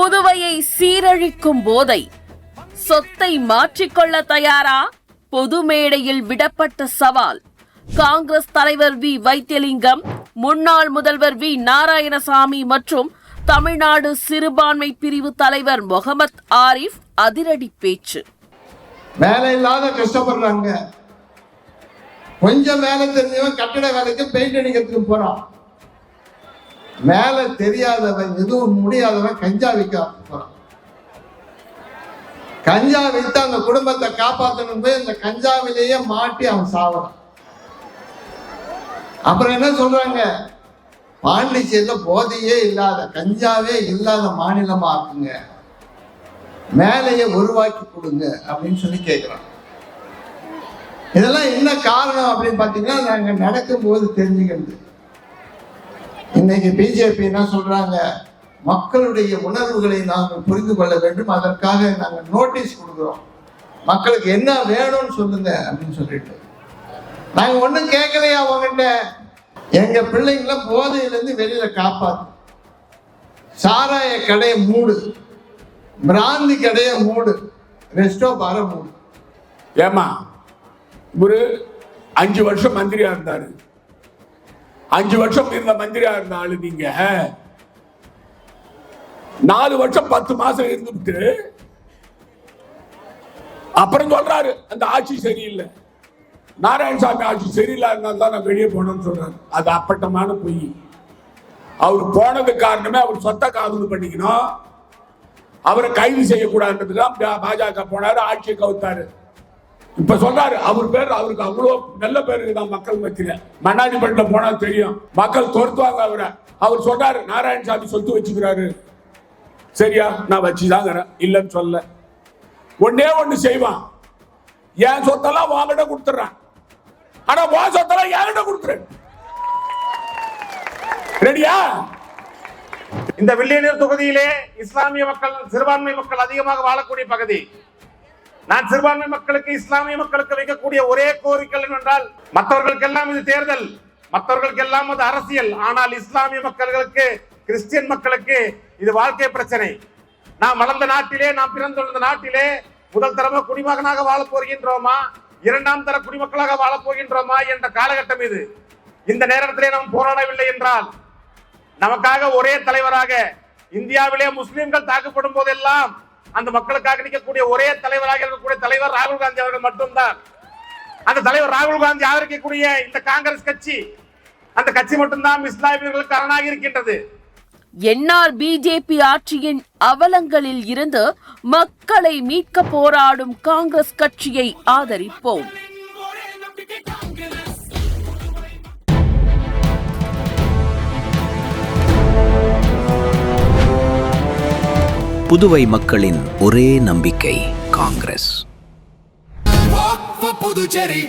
புதுவையை சீரழிக்கும் போதை சொத்தை மாற்றிக்கொள்ள தயாரா? பொது மேடையில் விடப்பட்ட சவால். காங்கிரஸ் தலைவர் வி வைத்தியலிங்கம், முன்னாள் முதல்வர் வி நாராயணசாமி மற்றும் தமிழ்நாடு சிறுபான்மை பிரிவு தலைவர் முகமது ஆரிஃப் அதிரடி பேச்சு. வேலை இல்லாத கஷ்டப்படுறாங்க. கொஞ்சம் வேலை தெரிஞ்சவன் கட்டட வேலைக்கு பெயிண்ட் அடிக்கிறதுக்கு போறான். வேலை தெரியாதவன் எதுவும் முடியாதவன் கஞ்சா விற்க போறான். கஞ்சா வித்து அந்த குடும்பத்தை காப்பாற்றணும் போய் இந்த கஞ்சாவிலேயே மாட்டி அவன் சாவறான். அப்புறம் என்ன சொல்றாங்க, பாண்டிச்சேரியில போதையே இல்லாத கஞ்சாவே இல்லாத மாநிலமா ஆக்குங்க, மேலையை உருவாக்கி கொடுங்க அப்படின்னு சொல்லி கேட்கிறோம். இதெல்லாம் என்ன காரணம் அப்படின்னு பாத்தீங்கன்னா நாங்க நடக்கும்போது தெரிஞ்சுக்கிறது. இன்னைக்கு பிஜேபி என்ன சொல்றாங்க, மக்களுடைய உணர்வுகளை நாங்கள் புரிந்து கொள்ள வேண்டும், அதற்காக நாங்கள் நோட்டீஸ் கொடுக்குறோம், மக்களுக்கு என்ன வேணும்னு சொல்லுங்க அப்படின்னு சொல்லிட்டு. நாங்க ஒன்றும் கேட்கலையா அவங்ககிட்ட. எங்க பிள்ளைங்கள போதையிலேருந்து வெளியில காப்பாத்து, சாராய கடையை மூடு, பிராந்தி கடையை மூடு, ரெஸ்டோ பார மூடு. ஏமா ஒரு 5 வருஷம் மந்திரியா இருந்தாரு. 5 வருஷம் இருந்த மந்திரியா இருந்த ஆளு நீங்க 4 வருஷம் 10 மாசம் இருந்துட்டு அப்புறம் சொல்றாரு அந்த ஆட்சி சரியில்லை, நாராயணசாமி ஆட்சி சரியில்லாதனால தான் நான் வெளியே போனேன்னு சொல்றாரு. அது அப்பட்டமான பொய். அவர் போனது காரணமே அவர் சொத்தை காதல் பண்ணிக்கணும், அவரை கைது செய்யக்கூடாதுன்றதுதான் பாஜக போனாரு, ஆட்சியை கவுத்தாரு. இப்ப சொல்றாரு அவர் பேர், அவருக்கு அவ்வளோ நல்ல பேருக்கு தான் மக்கள் மத்தியில. மண்ணாடிப்பட்டில போனா தெரியும், மக்கள் துரத்துவாங்க அவரை. அவர் சொல்றாரு நாராயணசாமி சொத்து வச்சுக்கிறாரு. சரியா, நான் வச்சுதாங்கிறேன், இல்லைன்னு சொல்ல. ஒன்னே ஒண்ணு செய்வான், என் சொத்தெல்லாம் வாங்கிட்ட கொடுத்துறான், ஆனா உன் சொத்தெல்லாம் என்கிட்ட கொடுத்துறேன். ரெடியா? இந்த வில்லியனூர் தொகுதியிலே இஸ்லாமிய மக்கள், சிறுபான்மை மக்கள் அதிகமாக வாழக்கூடிய பகுதி. நான் சிறுபான்மை மக்களுக்கு, இஸ்லாமிய மக்களுக்கு வைக்கக்கூடிய ஒரே கோரிக்கை என்னவென்றால், மற்றவர்களுக்கெல்லாம் இது தேர்தல், மற்றவர்களுக்கெல்லாம் அது அரசியல், ஆனால் இஸ்லாமிய மக்களுக்கு, கிறிஸ்டியன் மக்களுக்கு இது வாழ்க்கை பிரச்சனை. நாம் வளர்ந்த நாட்டிலே, நாம் பிறந்துள்ள நாட்டிலே முதல் தரமா குடிமகனாக வாழ போகின்றோமா, 2ஆம் தர குடிமக்களாக வாழ போகின்றோமா என்ற காலகட்டம் இது. இந்த நேரத்திலே நாம் போராடவில்லை என்றால், நமக்காக ஒரே தலைவராக, இந்தியாவிலே முஸ்லிம்கள் தாக்கப்படும் போதெல்லாம் அந்த மக்களுக்காக நிற்கக்கூடிய ஒரே தலைவராக இருக்கக்கூடிய தலைவர் ராகுல் காந்தி அவர்கள் மட்டும்தான். அந்த தலைவர் ராகுல் காந்தி ஆதரிக்கக்கூடிய இந்த காங்கிரஸ் கட்சி, அந்த கட்சி மட்டும்தான் இஸ்லாமியர்களுக்கு அரணாக இருக்கின்றது. என்ஆர் பிஜேபி ஆட்சியின் அவலங்களில் இருந்து மக்களை மீட்க போராடும் காங்கிரஸ் கட்சியை ஆதரிப்போம். புதுவை மக்களின் ஒரே நம்பிக்கை காங்கிரஸ். புதுச்சேரி